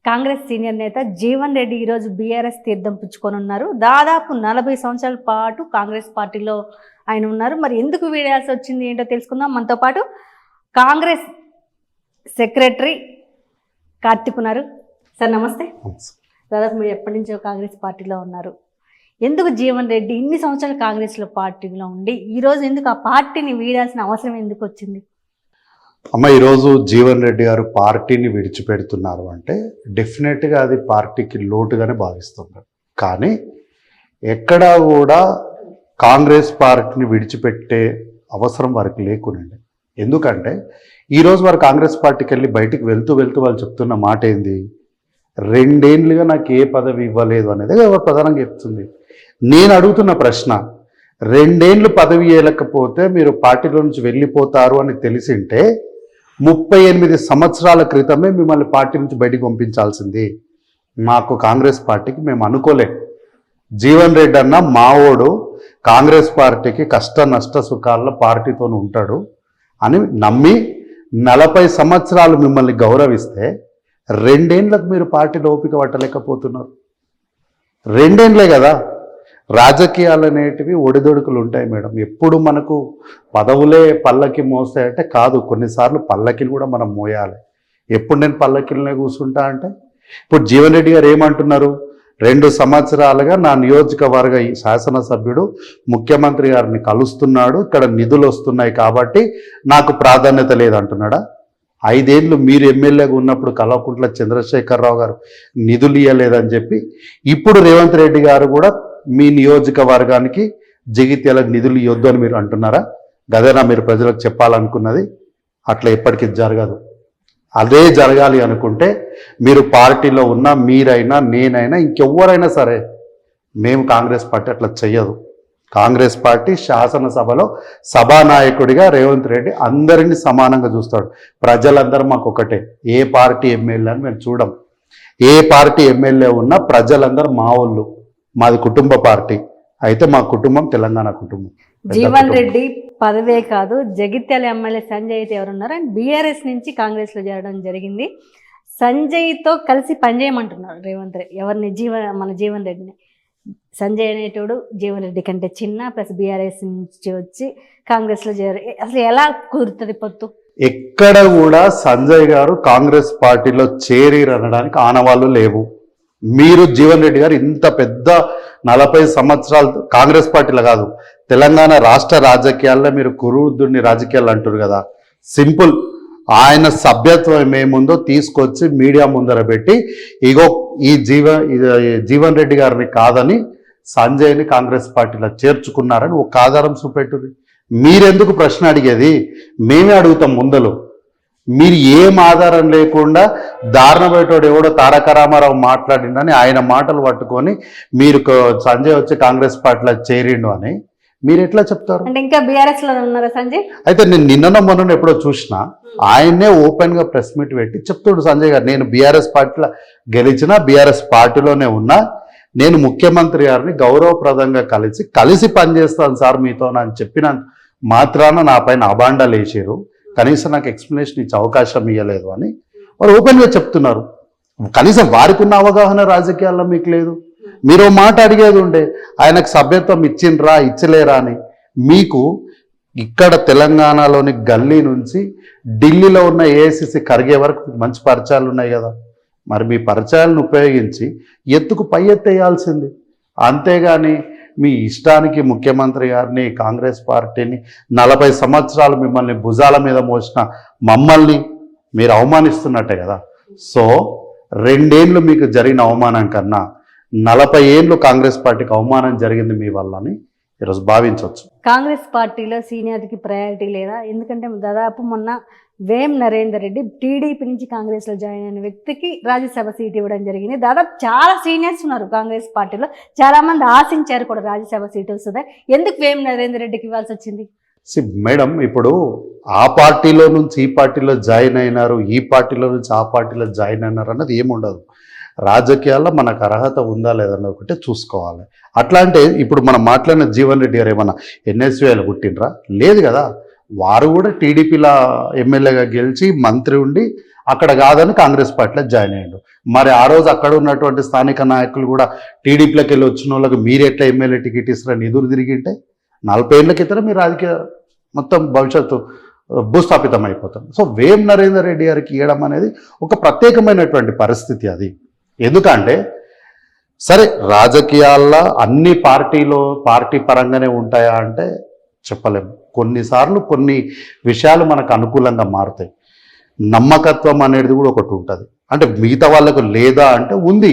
Congress senior నేత జీవన్ రెడ్డి ఈరోజు BRS తీర్థం పుచ్చుకొనున్నారు. దాదాపు 40 సంవత్సరాల పాటు కాంగ్రెస్ పార్టీలో ఆయన ఉన్నారు. మరి ఎందుకు వీడాల్సి వచ్చింది ఏంటో తెలుసుకుందాం. మనతో పాటు కాంగ్రెస్ సెక్రటరీ కార్తిక్ ఉన్నారు. సార్ నమస్తే. దాదాపు మీరు ఎప్పటి నుంచో కాంగ్రెస్ పార్టీలో ఉన్నారు. ఎందుకు జీవన్ రెడ్డి ఇన్ని సంవత్సరాలు కాంగ్రెస్లో పార్టీలో ఉండి ఈరోజు ఎందుకు ఆ పార్టీని వీడాల్సిన అవసరం ఎందుకు వచ్చింది? అమ్మ, ఈరోజు జీవన్ రెడ్డి గారు పార్టీని విడిచిపెడుతున్నారు అంటే డెఫినెట్గా అది పార్టీకి లోటుగానే భావిస్తున్నారు. కానీ ఎక్కడా కూడా కాంగ్రెస్ పార్టీని విడిచిపెట్టే అవసరం వారికి లేకునండి. ఎందుకంటే ఈరోజు వారు కాంగ్రెస్ పార్టీకి వెళ్ళి బయటికి వెళ్తూ వాళ్ళు చెప్తున్న మాట ఏంది? 2 ఏళ్ళుగా నాకు ఏ పదవి ఇవ్వలేదు అనేది ఎవరు ప్రధానంగా చెప్తుంది. నేను అడుగుతున్న ప్రశ్న, 2 ఏళ్ళు పదవి ఇవ్వలేకపోతే మీరు పార్టీలో నుంచి వెళ్ళిపోతారు అని తెలిసింటే 38 సంవత్సరాల క్రితమే మిమ్మల్ని పార్టీ నుంచి బయటికి పంపించాల్సింది. మాకు కాంగ్రెస్ పార్టీకి మేము అనుకోలే. జీవన్ రెడ్డి అన్న మావోడు కాంగ్రెస్ పార్టీకి కష్ట నష్ట సుఖాల్లో పార్టీతో ఉంటాడు అని నమ్మి 40 సంవత్సరాలు మిమ్మల్ని గౌరవిస్తే 2 ఏళ్ళకు మీరు పార్టీలో ఓపిక పట్టలేకపోతున్నారు. 2 ఏళ్ళే కదా. రాజకీయాలు అనేటివి ఒడిదొడుకులు ఉంటాయి మేడం. ఎప్పుడు మనకు పదవులే పల్లకి మోస్తాయంటే కాదు, కొన్నిసార్లు పల్లకిని కూడా మనం మోయాలి. ఎప్పుడు నేను పల్లకిలనే కూర్చుంటా అంటే ఇప్పుడు జీవన్ రెడ్డి గారు ఏమంటున్నారు? 2 సంవత్సరాలుగా నా నియోజకవర్గ శాసనసభ్యుడు ముఖ్యమంత్రి గారిని కలుస్తున్నాడు, ఇక్కడ నిధులు వస్తున్నాయి కాబట్టి నాకు ప్రాధాన్యత లేదంటున్నాడా? 5 ఏళ్ళు మీరు ఎమ్మెల్యేగా ఉన్నప్పుడు కల్వకుంట్ల చంద్రశేఖరరావు గారు నిధులు ఇవ్వలేదని చెప్పి ఇప్పుడు రేవంత్ రెడ్డి గారు కూడా మీ నియోజకవర్గానికి జగిత్యాలకు నిధులు ఇవ్వద్దు అని మీరు అంటున్నారా? గదేనా మీరు ప్రజలకు చెప్పాలనుకున్నది? అట్లా ఎప్పటికీ జరగదు. అదే జరగాలి అనుకుంటే మీరు పార్టీలో ఉన్న మీరైనా నేనైనా ఇంకెవ్వరైనా సరే, మేము కాంగ్రెస్ పార్టీ అట్లా చెయ్యదు. కాంగ్రెస్ పార్టీ శాసనసభలో సభానాయకుడిగా రేవంత్ రెడ్డి అందరినీ సమానంగా చూస్తాడు. ప్రజలందరూ మాకు ఒకటే. ఏ పార్టీ ఎమ్మెల్యే అని మేము చూడం. ఏ పార్టీ ఎమ్మెల్యే ఉన్నా ప్రజలందరూ మా వాళ్ళు. మాది కుటుంబ పార్టీ. అయితే మా కుటుంబం తెలంగాణ కుటుంబం. జీవన్ రెడ్డి పదవే కాదు, జగిత్యాల ఎమ్మెల్యే సంజయ్ అయితే ఎవరున్నారు అండ్ బీఆర్ఎస్ నుంచి కాంగ్రెస్లో చేరడం జరిగింది. సంజయ్తో కలిసి పనిచేయమంటున్నారు రేవంత్ రెడ్డి. ఎవరిని? మన జీవన్ రెడ్డిని. సంజయ్ అనేటోడు జీవన్ రెడ్డి కంటే చిన్న, ప్లస్ బీఆర్ఎస్ నుంచి వచ్చి కాంగ్రెస్లో చేరారు. అసలు ఎలా కుదురుతుంది పొత్తు? ఎక్కడ కూడా సంజయ్ గారు కాంగ్రెస్ పార్టీలో చేరిరనడానికి ఆనవాళ్ళు లేవు. మీరు జీవన్ రెడ్డి గారు ఇంత పెద్ద 40 సంవత్సరాలు కాంగ్రెస్ పార్టీలో కాదు, తెలంగాణ రాష్ట్ర రాజకీయాల్లో మీరు కురుద్దుని రాజకీయాలు అంటారు కదా. సింపుల్, ఆయన సభ్యత్వం ఏముందో తీసుకొచ్చి మీడియా ముందర పెట్టి ఇగో ఈ జీవన్ రెడ్డి గారిని కాదని సంజయ్ని కాంగ్రెస్ పార్టీలో చేర్చుకున్నారని ఒక ఆధారం చూపెట్టుది. మీరెందుకు ప్రశ్న అడిగేది? మేమే అడుగుతాం ముందలు. మీరు ఏం ఆధారం లేకుండా దారుణమైనోడు ఎవడో తారక రామారావు మాట్లాడిండని ఆయన మాటలు పట్టుకొని మీరు సంజయ్ వచ్చి కాంగ్రెస్ పార్టీలో చేరిండు అని మీరు ఎట్లా చెప్తారు? అంటే ఇంకా బీఆర్ఎస్ లో ఉన్నారా సంజయ్? అయితే నేను నిన్న మొన్న ఎప్పుడో చూసినా ఆయన్నే ఓపెన్ గా ప్రెస్ మీట్ పెట్టి చెప్తాడు సంజయ్ గారు, నేను బీఆర్ఎస్ పార్టీలో గెలిచినా బీఆర్ఎస్ పార్టీలోనే ఉన్నా, నేను ముఖ్యమంత్రి గారిని గౌరవప్రదంగా కలిసి పనిచేస్తాను సార్ మీతో అని చెప్పిన మాత్రాన నా పైన అబాండాలు వేసారు, కనీసం నాకు ఎక్స్ప్లెనేషన్ ఇచ్చే అవకాశం ఇవ్వలేదు అని వారు ఓపెన్గా చెప్తున్నారు. కనీసం వారికి ఉన్న అవగాహన రాజకీయాల్లో మీకు లేదు. మీరు మాట అడిగేది ఉండే, ఆయనకు సభ్యత్వం ఇచ్చిండ్రా ఇచ్చలేరా అని. మీకు ఇక్కడ తెలంగాణలోని గల్లీ నుంచి ఢిల్లీలో ఉన్న ఏఐసిసి కరిగే వరకు మంచి పరిచయాలు ఉన్నాయి కదా. మరి మీ పరిచయాలను ఉపయోగించి ఎత్తుకు పై ఎత్తేయాల్సింది. అంతేగాని మీ ఇష్టానికి ముఖ్యమంత్రి గారిని కాంగ్రెస్ పార్టీని 40 సంవత్సరాలు మిమ్మల్ని భుజాల మీద మోసిన మమ్మల్ని మీరు అవమానిస్తున్నట్టే కదా. సో 2 ఏళ్ళు మీకు జరిగిన అవమానం కన్నా 40 ఏళ్ళు కాంగ్రెస్ పార్టీకి అవమానం జరిగింది మీ వల్ల అని ఈరోజు భావించవచ్చు. కాంగ్రెస్ పార్టీలో సీనియర్కి ప్రయారిటీ లేదా? ఎందుకంటే దాదాపు మొన్న వేం నరేందర్ రెడ్డి టీడీపీ నుంచి కాంగ్రెస్లో జాయిన్ అయిన వ్యక్తికి రాజ్యసభ సీట్ ఇవ్వడం జరిగింది. దాదాపు చాలా సీనియర్స్ ఉన్నారు కాంగ్రెస్ పార్టీలో, చాలామంది ఆశించారు కూడా రాజ్యసభ సీట్ వస్తుంది. ఎందుకు వేం నరేందర్ రెడ్డికి ఇవ్వాల్సి వచ్చింది? మేడం, ఇప్పుడు ఆ పార్టీలో నుంచి ఈ పార్టీలో జాయిన్ అయినారు, ఈ పార్టీలో నుంచి ఆ పార్టీలో జాయిన్ అయినారు అన్నది ఏముండదు. రాజకీయాల్లో మనకు అర్హత ఉందా లేదన్న ఒకటే చూసుకోవాలి. అట్లా అంటే ఇప్పుడు మనం మాట్లాడిన జీవన్ రెడ్డి గారు ఏమన్నా ఎన్ఎస్యూఐలో పుట్టినరా? లేదు కదా. వారు కూడా టీడీపీలో ఎమ్మెల్యేగా గెలిచి మంత్రి ఉండి అక్కడ కాదని కాంగ్రెస్ పార్టీలో జాయిన్ అయ్యాడు. మరి ఆ రోజు అక్కడ ఉన్నటువంటి స్థానిక నాయకులు కూడా టీడీపీలోకి వెళ్ళి వచ్చిన వాళ్ళకి మీరు ఎట్లా ఎమ్మెల్యే టికెట్ ఇస్తారని ఎదురు తిరిగింటే 40 ఏళ్ల క్రితం మీ రాజకీయ మొత్తం భవిష్యత్తు భూస్థాపితం అయిపోతుంది. సో వేం నరేందర్ రెడ్డి గారికి ఇవ్వడం అనేది ఒక ప్రత్యేకమైనటువంటి పరిస్థితి. అది ఎందుకంటే సరే రాజకీయాల్లో అన్ని పార్టీ పరంగానే ఉంటాయా అంటే చెప్పలేము. కొన్నిసార్లు కొన్ని విషయాలు మనకు అనుకూలంగా మారుతాయి. నమ్మకత్వం అనేది కూడా ఒకటి ఉంటుంది. అంటే మిగతా వాళ్ళకు లేదా అంటే ఉంది,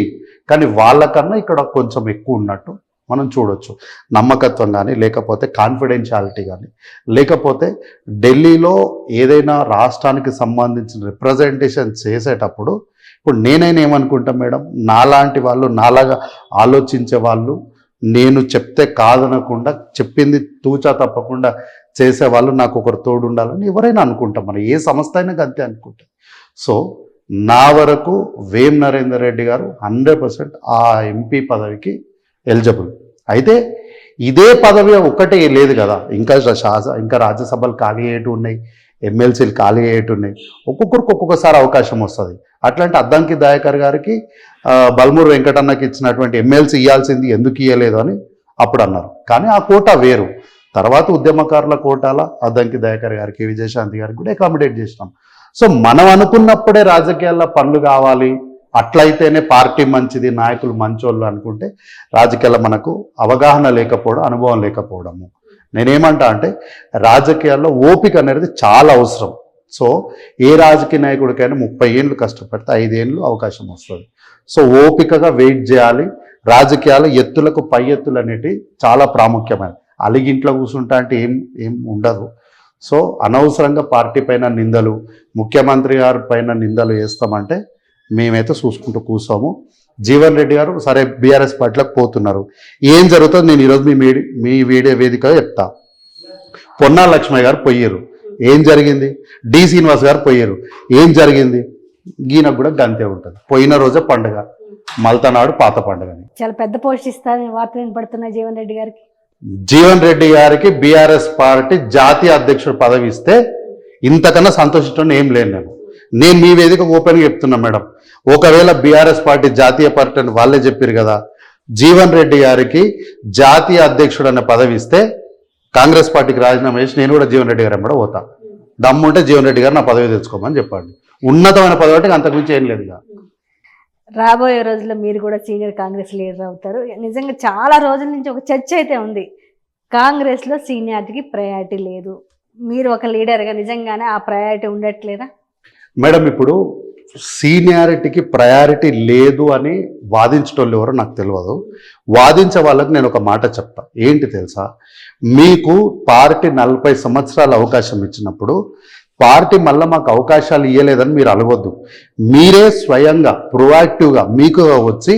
కానీ వాళ్ళకన్నా ఇక్కడ కొంచెం ఎక్కువ ఉన్నట్టు మనం చూడొచ్చు. నమ్మకత్వం కానీ, లేకపోతే కాన్ఫిడెన్షియాలిటీ కానీ, లేకపోతే ఢిల్లీలో ఏదైనా రాష్ట్రానికి సంబంధించిన రిప్రజెంటేషన్ చేసేటప్పుడు ఇప్పుడు నేనైనా ఏమనుకుంటా మేడం, నాలాంటి వాళ్ళు, నాలాగా ఆలోచించే వాళ్ళు, నేను చెప్తే కాదనకుండా చెప్పింది తూచా తప్పకుండా చేసేవాళ్ళు నాకు ఒకరు తోడు ఉండాలని ఎవరైనా అనుకుంటాం. మనం ఏ సంస్థ అయినా అంతే అనుకుంటాం. సో నా వరకు వేం నరేందర్ రెడ్డి గారు 100% ఆ ఎంపీ పదవికి ఎలిజిబుల్. అయితే ఇదే పదవి ఒక్కటే లేదు కదా, ఇంకా రాజ్యసభలు ఖాళీ అయ్యేటు ఉన్నాయి, ఎమ్మెల్సీలు ఖాళీ అయ్యేటు ఉన్నాయి. ఒక్కొక్కరికి ఒక్కొక్కసారి అవకాశం వస్తుంది. అట్లాంటి అద్దంకి దయాకర్ గారికి బల్మూరు వెంకటన్నకి ఇచ్చినటువంటి ఎమ్మెల్సీ ఇవ్వాల్సింది ఎందుకు ఇవ్వలేదు అని అప్పుడు అన్నారు. కానీ ఆ కోటా వేరు. తర్వాత ఉద్యమకారుల కోటాల అద్దంకి దయాకర్ గారికి, విజయశాంతి గారికి కూడా అకామిడేట్ చేసినాం. సో మనం అనుకున్నప్పుడే రాజకీయాల్లో పనులు కావాలి, అట్లయితేనే పార్టీ మంచిది, నాయకులు మంచోళ్ళు అనుకుంటే రాజకీయాల్లో మనకు అవగాహన లేకపోవడం, అనుభవం లేకపోవడము. నేనేమంటా అంటే రాజకీయాల్లో ఓపిక అనేది చాలా అవసరం. సో ఏ రాజకీయ నాయకుడికైనా 30 ఏళ్ళు కష్టపడితే 5 ఏళ్ళు అవకాశం వస్తుంది. సో ఓపికగా వెయిట్ చేయాలి. రాజకీయాలు ఎత్తులకు పై ఎత్తులు అనేటివి చాలా ప్రాముఖ్యమైనవి. అలిగింట్లో కూర్చుంటా అంటే ఏం ఉండదు. సో అనవసరంగా పార్టీ పైన నిందలు, ముఖ్యమంత్రి గారి పైన నిందలు వేస్తామంటే మేమైతే చూసుకుంటూ కూర్చోము. జీవన్ రెడ్డి గారు సరే బీఆర్ఎస్ పార్టీలోకి పోతున్నారు. ఏం జరుగుతుంది నేను ఈరోజు మీ వీడియో వేదికగా చెప్తా. పొన్నా లక్ష్మయ్య గారు పోయారు, ఏం జరిగింది? డి శ్రీనివాస్ గారు పోయారు, ఏం జరిగింది? ఈయనకు కూడా గంతే ఉంటుంది. పోయిన రోజే పండుగ, మల్తనాడు పాత పండుగని. చాలా పెద్ద పోస్ట్ ఇస్తారని వార్తలు వినపడుతున్నాయి జీవన్ రెడ్డి గారికి. జీవన్ రెడ్డి గారికి బీఆర్ఎస్ పార్టీ జాతీయ అధ్యక్షుడు పదవి ఇస్తే ఇంతకన్నా సంతోషించడం ఏం లేదు. నేను మీ వేదిక ఓపెన్గా చెప్తున్నా మేడం, ఒకవేళ బీఆర్ఎస్ పార్టీ జాతీయ పార్టీ అని వాళ్ళే చెప్పారు కదా, జీవన్ రెడ్డి గారికి జాతీయ అధ్యక్షుడు అనే పదవి ఇస్తే కాంగ్రెస్ పార్టీకి రాజీనామా చేసి నేను కూడా జీవన్ రెడ్డి గారు ఎంబడ పోతా. దమ్ముంటే జీవన్ రెడ్డి గారు నా పదవి తెచ్చుకోమని చెప్పండి. ఉన్నతమైన పదవి అంటే అంతకుమించి ఏం లేదు. రాబోయే రోజుల్లో మీరు కూడా సీనియర్ కాంగ్రెస్ లీడర్ అవుతారు. నిజంగా చాలా రోజుల నుంచి ఒక చర్చ అయితే ఉంది, కాంగ్రెస్లో సీనియారిటీకి ప్రయారిటీ లేదు. మీరు ఒక లీడర్గా నిజంగానే ఆ ప్రయారిటీ ఉండట్లేదా మేడం? ఇప్పుడు సీనియారిటీకి ప్రయారిటీ లేదు అని వాదించటోళ్ళు ఎవరో నాకు తెలియదు. వాదించే వాళ్ళకి నేను ఒక మాట చెప్తా. ఏంటి తెలుసా, మీకు పార్టీ 40 సంవత్సరాల అవకాశం ఇచ్చినప్పుడు పార్టీ మళ్ళీ మాకు అవకాశాలు ఇవ్వలేదని మీరు అలవద్దు. మీరే స్వయంగా ప్రొయాక్టివ్గా మీకు వచ్చి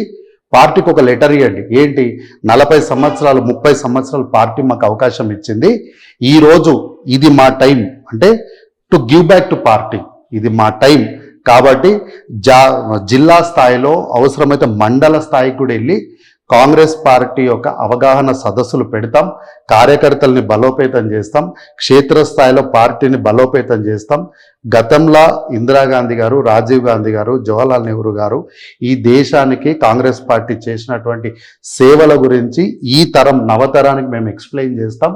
పార్టీకి ఒక లెటర్ ఇవ్వండి. ఏంటి, 40 సంవత్సరాలు 30 సంవత్సరాలు పార్టీ మాకు అవకాశం ఇచ్చింది, ఈరోజు ఇది మా టైం, అంటే to give back to party, ఇది మా టైం. కాబట్టి జిల్లా స్థాయిలో అవసరమైతే మండల స్థాయికి కూడా వెళ్ళి కాంగ్రెస్ పార్టీ యొక్క అవగాహన సదస్సులు పెడతాం, కార్యకర్తల్ని బలోపేతం చేస్తాం, క్షేత్రస్థాయిలో పార్టీని బలోపేతం చేస్తాం. గతంలో ఇందిరాగాంధీ గారు, రాజీవ్ గాంధీ గారు, జవహర్లాల్ నెహ్రూ గారు ఈ దేశానికి కాంగ్రెస్ పార్టీ చేసినటువంటి సేవల గురించి ఈ తరం నవతరానికి మేము ఎక్స్ప్లెయిన్ చేస్తాం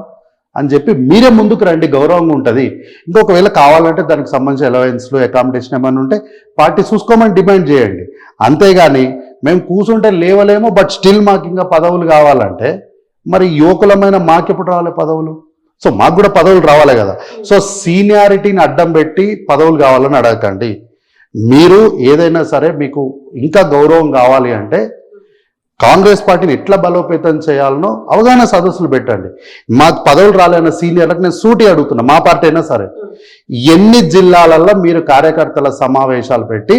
అని చెప్పి మీరే ముందుకు రండి, గౌరవంగా ఉంటుంది. ఇంకొకవేళ కావాలంటే దానికి సంబంధించిన అలవెన్స్లు, అకామిడేషన్ ఏమైనా ఉంటే పార్టీ చూసుకోమని డిమాండ్ చేయండి. అంతేగాని మేము కూర్చుంటే లేవలేమో, బట్ స్టిల్ మాకు ఇంకా పదవులు కావాలంటే మరి యువకులమైన మాకెప్పుడు రావాలి పదవులు? సో మాకు కూడా పదవులు రావాలి కదా. సో సీనియారిటీని అడ్డం పెట్టి పదవులు కావాలని అడగకండి. మీరు ఏదైనా సరే మీకు ఇంకా గౌరవం కావాలి అంటే కాంగ్రెస్ పార్టీని ఎట్లా బలోపేతం చేయాలనో అవగాహన సదస్సులు పెట్టండి. మాకు పదవులు రాలేన సీనియర్లకు నేను సూటి అడుగుతున్నా, మా పార్టీ అయినా సరే, ఎన్ని జిల్లాలలో మీరు కార్యకర్తల సమావేశాలు పెట్టి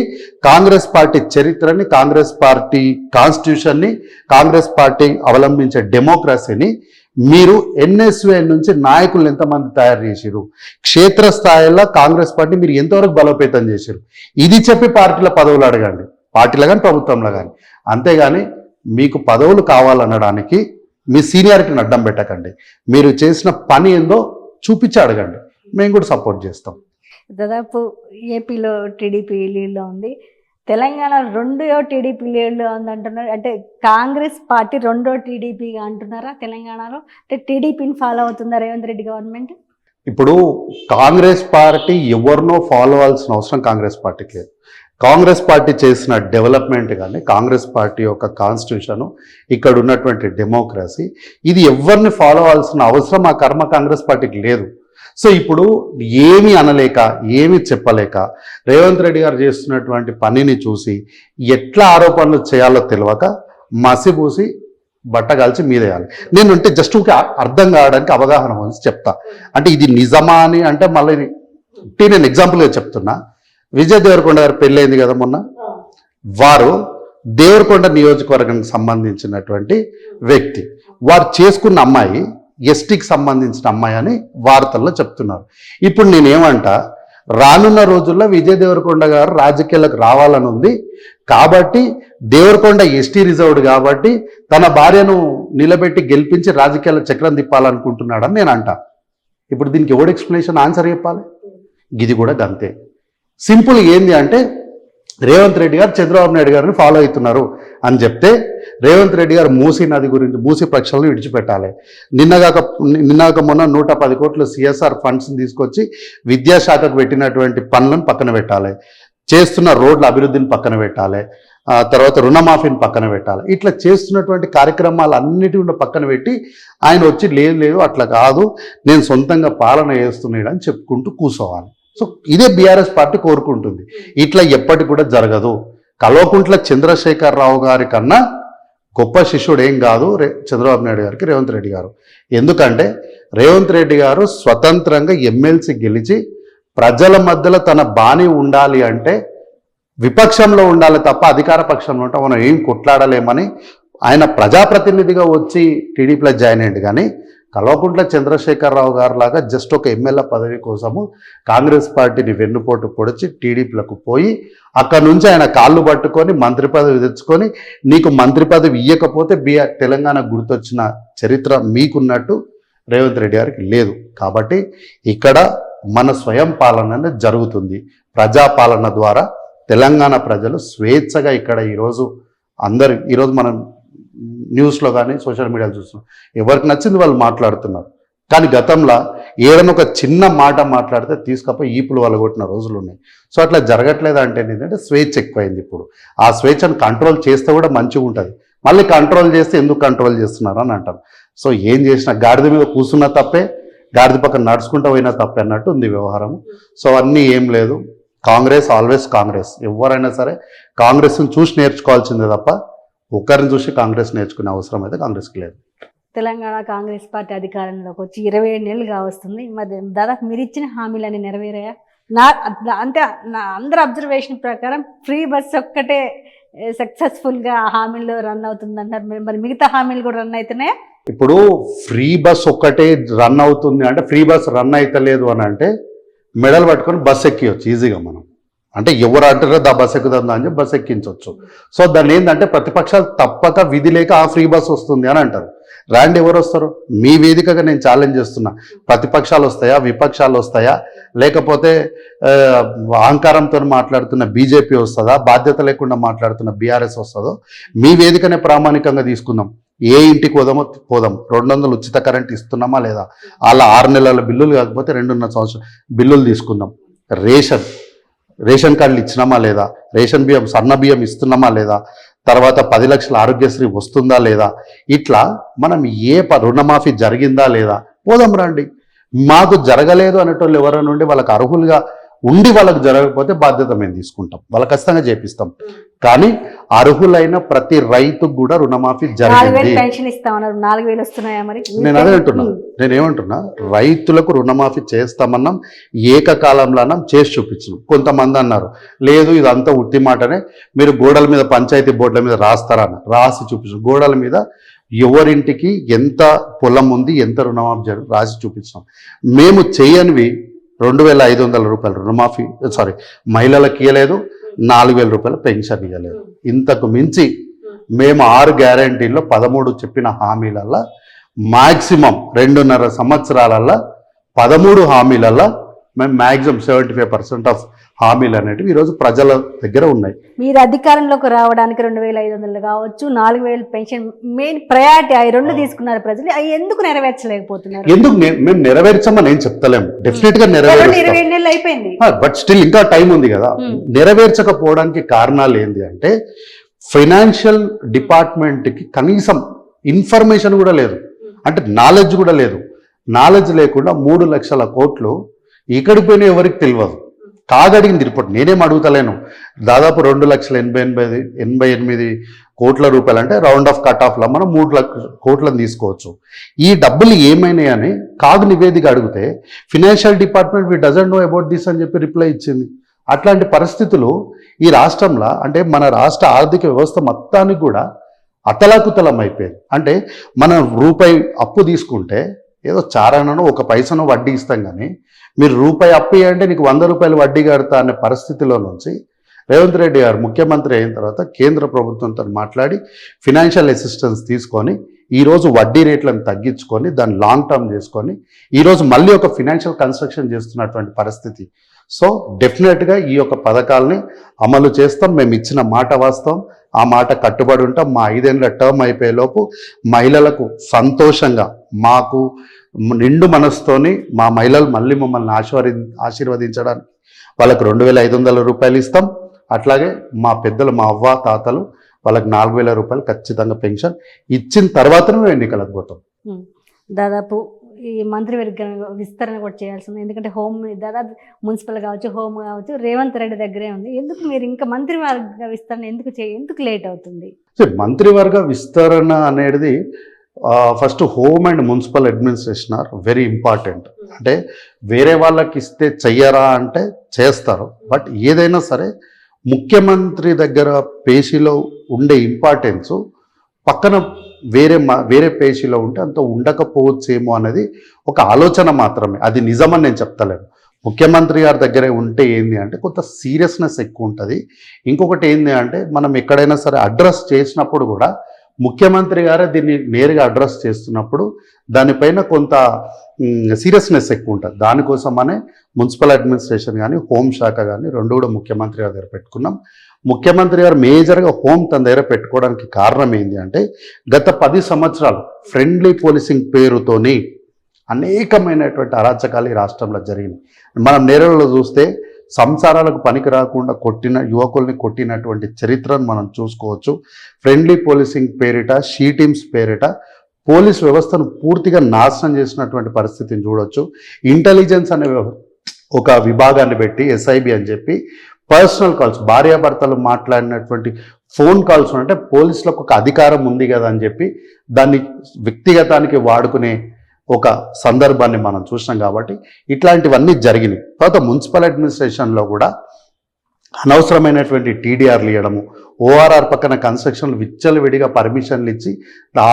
కాంగ్రెస్ పార్టీ చరిత్రని, కాంగ్రెస్ పార్టీ కాన్స్టిట్యూషన్ని, కాంగ్రెస్ పార్టీ అవలంబించే డెమోక్రసీని మీరు ఎన్ఎస్వే నుంచి నాయకులు ఎంతమంది తయారు చేసిరు, క్షేత్రస్థాయిలో కాంగ్రెస్ పార్టీ మీరు ఎంతవరకు బలోపేతం చేసిరు, ఇది చెప్పి పార్టీల పదవులు అడగండి, పార్టీలో కానీ ప్రభుత్వంలో కానీ. అంతేగాని మీకు పదవులు కావాలనడానికి మీ సీనియారిటీని అడ్డం పెట్టకండి. మీరు చేసిన పని ఏందో చూపించి అడగండి. మేము కూడా సపోర్ట్ చేస్తాం. దాదాపు ఏపీలో టీడీపీ లీడ్లో ఉంది, తెలంగాణ రెండో టీడీపీ లీడ్లో ఉంది అంటున్నారు. అంటే కాంగ్రెస్ పార్టీ రెండో టీడీపీగా అంటున్నారా తెలంగాణలో? అంటే టీడీపీని ఫాలో అవుతుందా రేవంత్ రెడ్డి గవర్నమెంట్? ఇప్పుడు కాంగ్రెస్ పార్టీ ఎవరినో ఫాలో అవ్వాల్సిన అవసరం కాంగ్రెస్ పార్టీకి లేదు. కాంగ్రెస్ పార్టీ చేసిన డెవలప్మెంట్ కానీ, కాంగ్రెస్ పార్టీ యొక్క కాన్స్టిట్యూషన్, ఇక్కడ ఉన్నటువంటి డెమోక్రసీ, ఇది ఎవరిని ఫాలో అవ్వాల్సిన అవసరం ఆ కర్మ కాంగ్రెస్ పార్టీకి లేదు. సో ఇప్పుడు ఏమి అనలేక, ఏమి చెప్పలేక, రేవంత్ రెడ్డి గారు చేస్తున్నటువంటి పనిని చూసి ఎట్లా ఆరోపణలు చేయాలో తెలియక మసిపూసి బట్టగాల్చి మీదేయాలి. నేను అంటే జస్ట్ ఒక అర్థం కావడానికి అవగాహన గురించి చెప్తా. అంటే ఇది నిజమా అని అంటే మళ్ళీ నేను ఎగ్జాంపుల్గా చెప్తున్నా. విజయ్ దేవరకొండ గారు పెళ్ళైంది కదా మొన్న, వారు దేవరకొండ నియోజకవర్గానికి సంబంధించినటువంటి వ్యక్తి. వారు చేసుకున్న అమ్మాయి ఎస్టీకి సంబంధించిన అమ్మాయి అని వార్తల్లో చెప్తున్నారు. ఇప్పుడు నేనేమంటా, రానున్న రోజుల్లో విజయ్ దేవరకొండ గారు రాజకీయాలకు రావాలని ఉంది కాబట్టి, దేవరకొండ ఎస్టీ రిజర్వ్డ్ కాబట్టి తన భార్యను నిలబెట్టి గెలిపించి రాజకీయాల చక్రం తిప్పాలనుకుంటున్నాడని నేను అంటా. ఇప్పుడు దీనికి ఎవడు ఎక్స్ప్లెనేషన్, ఆన్సర్ చెప్పాలి? ఇది కూడా గంతే సింపుల్. ఏంది అంటే రేవంత్ రెడ్డి గారు చంద్రబాబు నాయుడు గారిని ఫాలో అవుతున్నారు అని చెప్తే, రేవంత్ రెడ్డి గారు మూసీ నది గురించి, మూసీ ప్రక్షాళన విడిచిపెట్టాలి. నిన్నగాక మొన్న 110 కోట్ల సిఎస్ఆర్ ఫండ్స్ని తీసుకొచ్చి విద్యాశాఖకు పెట్టినటువంటి పనులను పక్కన పెట్టాలి. చేస్తున్న రోడ్ల అభివృద్ధిని పక్కన పెట్టాలి. తర్వాత రుణమాఫీని పక్కన పెట్టాలి. ఇట్లా చేస్తున్నటువంటి కార్యక్రమాలు అన్నిటిని పక్కన పెట్టి ఆయన వచ్చి లేదు అట్లా కాదు, నేను సొంతంగా పాలన చేస్తున్నాడు అని చెప్పుకుంటూ కూర్చోవాలి. సో ఇదే బీఆర్ఎస్ పార్టీ కోరుకుంటుంది. ఇట్లా ఎప్పటికి కూడా జరగదు. కల్వకుంట్ల చంద్రశేఖరరావు గారి కన్నా గొప్ప శిష్యుడు ఏం కాదు చంద్రబాబు నాయుడు గారికి రేవంత్ రెడ్డి గారు. ఎందుకంటే రేవంత్ రెడ్డి గారు స్వతంత్రంగా ఎమ్మెల్సీ గెలిచి ప్రజల మధ్యలో తన బాణి ఉండాలి అంటే విపక్షంలో ఉండాలి తప్ప అధికార పక్షంలో ఉంటే మనం ఏం కొట్లాడలేమని ఆయన ప్రజాప్రతినిధిగా వచ్చి టీడీపీలో జాయిన్ అయ్యింది. కానీ కల్వకుంట్ల చంద్రశేఖరరావు గారు లాగా జస్ట్ ఒక ఎమ్మెల్యే పదవి కోసము కాంగ్రెస్ పార్టీని వెన్నుపోటు పొడిచి టీడీపీలకు పోయి అక్కడ నుంచి ఆయన కాళ్ళు పట్టుకొని మంత్రి పదవి తెచ్చుకొని, నీకు మంత్రి పదవి ఇవ్వకపోతే తెలంగాణ గుర్తొచ్చిన చరిత్ర మీకున్నట్టు రేవంత్ రెడ్డి గారికి లేదు. కాబట్టి ఇక్కడ మన స్వయం పాలన జరుగుతుంది. ప్రజాపాలన ద్వారా తెలంగాణ ప్రజలు స్వేచ్ఛగా ఇక్కడ ఈరోజు మనం న్యూస్లో కానీ సోషల్ మీడియాలో చూస్తున్నాం, ఎవరికి నచ్చింది వాళ్ళు మాట్లాడుతున్నారు. కానీ గతంలో ఏదైనా ఒక చిన్న మాట మాట్లాడితే తీసుకపోయి ఈపులు వాళ్ళు కొట్టిన రోజులు ఉన్నాయి. సో అట్లా జరగట్లేదు అంటే ఏంటంటే స్వేచ్ఛ ఎక్కువైంది. ఇప్పుడు ఆ స్వేచ్ఛను కంట్రోల్ చేస్తే కూడా మంచిగా ఉంటుంది. మళ్ళీ కంట్రోల్ చేస్తే ఎందుకు కంట్రోల్ చేస్తున్నారు అని అంటారు. సో ఏం చేసినా గాడిద మీద కూర్చున్న తప్పే, గాడిద పక్కన నడుచుకుంటూ పోయినా తప్పే అన్నట్టు ఉంది వ్యవహారం. సో అన్నీ ఏం లేదు. కాంగ్రెస్ ఆల్వేస్ కాంగ్రెస్. ఎవరైనా సరే కాంగ్రెస్ని చూసి నేర్చుకోవాల్సిందే తప్ప ఒకరిని చూసి కాంగ్రెస్ నేర్చుకునే అవసరం అయితే కాంగ్రెస్కి లేదు. తెలంగాణ కాంగ్రెస్ పార్టీ అధికారంలోకి వచ్చి 27 నెలలు కావస్తుంది. మరి దాదాపు మీరు ఇచ్చిన హామీలన్నీ నెరవేరాయా? అంటే నా అందరి అబ్జర్వేషన్ ప్రకారం ఫ్రీ బస్ ఒక్కటే సక్సెస్ఫుల్గా హామీలు రన్ అవుతుంది అంటారు. మరి మిగతా హామీలు కూడా రన్ అవుతున్నాయా? ఇప్పుడు ఫ్రీ బస్ ఒక్కటే రన్ అవుతుంది అంటే, ఫ్రీ బస్ రన్ అవుతలేదు అని అంటే మెడల్ పట్టుకొని బస్ ఎక్కియొచ్చు ఈజీగా మనం. అంటే ఎవరు అంటారో దా బస్ ఎక్కుతుందా అని చెప్పి బస్ ఎక్కించవచ్చు. సో దాన్ని ఏంటంటే ప్రతిపక్షాలు తప్పక విధి లేక ఆ ఫ్రీ బస్ వస్తుంది అని అంటారు. రాండి, ఎవరు వస్తారు? మీ వేదికగా నేను ఛాలెంజ్ చేస్తున్నా. ప్రతిపక్షాలు వస్తాయా, విపక్షాలు వస్తాయా, లేకపోతే అహంకారంతో మాట్లాడుతున్న బీజేపీ వస్తుందా, బాధ్యత లేకుండా మాట్లాడుతున్న బీఆర్ఎస్ వస్తుందో, మీ వేదికనే ప్రామాణికంగా తీసుకుందాం. ఏ ఇంటికి పోదాం 200 ఉచిత కరెంట్ ఇస్తున్నామా లేదా, అలా 6 నెలల బిల్లులు కాకపోతే 2.5 సంవత్సరం బిల్లులు తీసుకుందాం. రేషన్ కార్డులు ఇచ్చినామా లేదా, రేషన్ బియ్యం సన్న బియ్యం ఇస్తున్నామా లేదా, తర్వాత 10 లక్షల ఆరోగ్యశ్రీ వస్తుందా లేదా, ఇట్లా మనం రుణమాఫీ జరిగిందా లేదా పోదాం రండి. మాకు జరగలేదు అనేటోళ్ళు ఎవరైనా ఉండి వాళ్ళకి అర్హులుగా ఉండి వాళ్ళకి జరగకపోతే బాధ్యత మేము తీసుకుంటాం, వాళ్ళకి ఖచ్చితంగా చేపిస్తాం. కానీ అర్హులైన ప్రతి రైతుకు కూడా రుణమాఫీ జరిగింది. పెన్షన్ ఇస్తామన్నారు, 4,000 వస్తున్నాయా? మరి నేను అదే అంటున్నా, నేనేమంటున్నా, రైతులకు రుణమాఫీ చేస్తామన్నాం, ఏకకాలంలోనం చేసి చూపించినాం. కొంతమంది అన్నారు లేదు ఇదంతా ఉత్తి మాటనే, మీరు గోడల మీద పంచాయతీ బోర్డుల మీద రాస్తారన్న, రాసి చూపించాం. గోడల మీద ఎవరింటికి ఎంత పొలం ఉంది, ఎంత రుణమాఫీ రాసి చూపించినాం. మేము చేయనివి 2,500 రూపాయలు రుణమాఫీ, మహిళలకు ఇవ్వలేదు, 4,000 రూపాయలు పెన్షన్ ఇవ్వలేదు. ఇంతకు మించి మేము 6 గ్యారంటీల్లో 13 చెప్పిన హామీలల్లో మాక్సిమం 2.5 సంవత్సరాలల్లో 13 హామీలలో మేము మ్యాక్సిమం 75% ఆఫ్ హామీలు అనేటివి ఈరోజు ప్రజల దగ్గర ఉన్నాయి. మీరు అధికారంలోకి రావడానికి 2,500 కావచ్చు, 4,000 పెన్షన్ మెయిన్ ప్రయారిటీ అవి రెండు తీసుకున్నారు ప్రజలు. అవి ఎందుకు నెరవేర్చలేకపోతున్నారు? ఎందుకు మేము నెరవేర్చమని నేను చెప్తలేము, డెఫినెట్ గా 27 నెలలు అయిపోయింది, బట్ స్టిల్ ఇంకా టైం ఉంది కదా. నెరవేర్చకపోవడానికి కారణాలు ఏంటి అంటే ఫైనాన్షియల్ డిపార్ట్మెంట్ కి కనీసం ఇన్ఫర్మేషన్ కూడా లేదు, అంటే నాలెడ్జ్ కూడా లేదు. నాలెడ్జ్ లేకుండా 3 లక్షల కోట్లు ఎక్కడికి పోయినా ఎవరికి తెలియదు. కాగడిగింది రిపోర్ట్, నేనేం అడుగుతలేను. దాదాపు 2,88 కోట్ల రూపాయలు అంటే రౌండ్ ఆఫ్ కట్ ఆఫ్లో మనం 3 లక్షల కోట్లను తీసుకోవచ్చు. ఈ డబ్బులు ఏమైనాయని కాగు నివేదిక అడిగితే financial department we doesn't know about this అని చెప్పి రిప్లై ఇచ్చింది. అట్లాంటి పరిస్థితులు ఈ రాష్ట్రంలో, అంటే మన రాష్ట్ర ఆర్థిక వ్యవస్థ మొత్తానికి కూడా అతలాకుతలం అయిపోయింది. అంటే మనం రూపాయి అప్పు తీసుకుంటే ఏదో చారానో 1 పైసనో వడ్డీ ఇస్తాం, కానీ మీరు రూపాయి అప్పు ఇవ్వండి నీకు 100 రూపాయలు వడ్డీ కడతా అనే పరిస్థితిలో నుంచి రేవంత్ రెడ్డి గారు ముఖ్యమంత్రి అయిన తర్వాత కేంద్ర ప్రభుత్వంతో మాట్లాడి ఫినాన్షియల్ అసిస్టెన్స్ తీసుకొని ఈరోజు వడ్డీ రేట్లను తగ్గించుకొని దాన్ని లాంగ్ టర్మ్ చేసుకొని ఈరోజు మళ్ళీ ఒక ఫినాన్షియల్ కన్స్ట్రక్షన్ చేస్తున్నటువంటి పరిస్థితి. సో డెఫినెట్గా ఈ యొక్క పథకాలని అమలు చేస్తాం. మేము ఇచ్చిన మాట వాస్తవం, ఆ మాట కట్టుబడి ఉంటాం. మా 5 ఏళ్ళ టర్మ్ అయిపోయేలోపు మహిళలకు సంతోషంగా, మాకు నిండు మనసుతోని మా మహిళలు మళ్ళీ మమ్మల్ని ఆశీర్వదించడానికి వాళ్ళకు 2,500 రూపాయలు ఇస్తాం. అట్లాగే మా పెద్దలు, మా అవ్వ తాతలు వాళ్ళకి 4,000 రూపాయలు ఖచ్చితంగా పెన్షన్ ఇచ్చిన తర్వాతనే మేము ఎన్నికలకు పోతాం. దాదాపు ఈ మంత్రివర్గ విస్తరణ కూడా చేయాల్సింది, ఎందుకంటే హోమ్ దాదాపు మున్సిపల్ కావచ్చు, హోమ్ కావచ్చు రేవంత్ రెడ్డి దగ్గరే ఉంది. ఎందుకు మీరు ఇంకా మంత్రివర్గ విస్తరణ ఎందుకు లేట్ అవుతుంది? మంత్రివర్గ విస్తరణ అనేది first home and municipal administration are very important. అంటే వేరే వాళ్ళకి ఇస్తే చెయ్యరా అంటే చేస్తారు, బట్ ఏదైనా సరే ముఖ్యమంత్రి దగ్గర పేషీలో ఉండే ఇంపార్టెన్స్ పక్కన వేరే పేషీలో ఉంటే అంత ఉండకపోవచ్చేమో అనేది ఒక ఆలోచన మాత్రమే, అది నిజమని నేను చెప్తలేను. ముఖ్యమంత్రి గారి దగ్గరే ఉంటే ఏంది అంటే కొంత సీరియస్నెస్ ఎక్కువ ఉంటుంది. ఇంకొకటి ఏంది అంటే మనం ఎక్కడైనా సరే అడ్రస్ చేసినప్పుడు కూడా ముఖ్యమంత్రి గారే దీన్ని నేరుగా అడ్రస్ చేస్తున్నప్పుడు దానిపైన కొంత సీరియస్నెస్ ఎక్కువ ఉంటుంది. దానికోసమనే మున్సిపల్ అడ్మినిస్ట్రేషన్ కానీ హోంశాఖ కానీ రెండు కూడా ముఖ్యమంత్రి గారి దగ్గర పెట్టుకున్నాం. ముఖ్యమంత్రి గారు మేజర్గా హోమ్ తన దగ్గర పెట్టుకోవడానికి కారణం ఏంటి అంటే గత 10 సంవత్సరాలు ఫ్రెండ్లీ పోలీసింగ్ పేరుతోని అనేకమైనటువంటి అరాచకాలు ఈ రాష్ట్రంలో జరిగినాయి. మనం నేరల్లో చూస్తే సంసారాలకు పనికి రాకుండా కొట్టిన యువకుల్ని కొట్టినటువంటి చరిత్రను మనం చూసుకోవచ్చు. ఫ్రెండ్లీ పోలీసింగ్ పేరిట, షీ టీమ్స్ పేరిట పోలీస్ వ్యవస్థను పూర్తిగా నాశనం చేసినటువంటి పరిస్థితిని చూడొచ్చు. ఇంటెలిజెన్స్ అనే ఒక విభాగాన్ని పెట్టి ఎస్ఐబి అని చెప్పి పర్సనల్ కాల్స్, భార్యాభర్తలు మాట్లాడినటువంటి ఫోన్ కాల్స్ అంటే పోలీసులకు ఒక అధికారం ఉంది కదా అని చెప్పి దాన్ని వ్యక్తిగతానికి వాడుకునే ఒక సందర్భాన్ని మనం చూసినాం. కాబట్టి ఇట్లాంటివన్నీ జరిగినాయి. తర్వాత మున్సిపల్ అడ్మినిస్ట్రేషన్లో కూడా అనవసరమైనటువంటి టీడీఆర్లు ఇవ్వడము, ఓఆర్ఆర్ పక్కన కన్స్ట్రక్షన్లు విచ్చలవిడిగా పర్మిషన్లు ఇచ్చి ఆ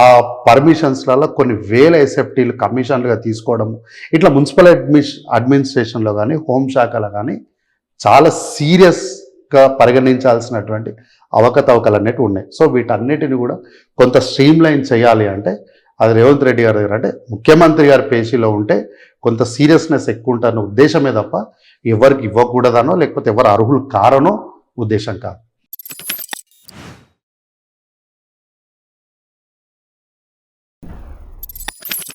పర్మిషన్స్లలో కొన్ని వేల ఎస్ఎఫ్టీలు కమిషన్లుగా తీసుకోవడము, ఇట్లా మున్సిపల్ అడ్మినిస్ట్రేషన్లో కానీ హోంశాఖలో కానీ చాలా సీరియస్గా పరిగణించాల్సినటువంటి అవకతవకలు అనేవి ఉన్నాయి. సో వీటన్నిటిని కూడా కొంత స్ట్రీమ్లైన్ చేయాలి అంటే అది రేవంత్ రెడ్డి గారి దగ్గర, అంటే ముఖ్యమంత్రి గారి పేషీలో ఉంటే కొంత సీరియస్నెస్ ఎక్కువ ఉంటారన్న ఉద్దేశమే తప్ప ఎవరికి ఇవ్వకూడదనో లేకపోతే ఎవరు అర్హులు కారనో ఉద్దేశం కాదు.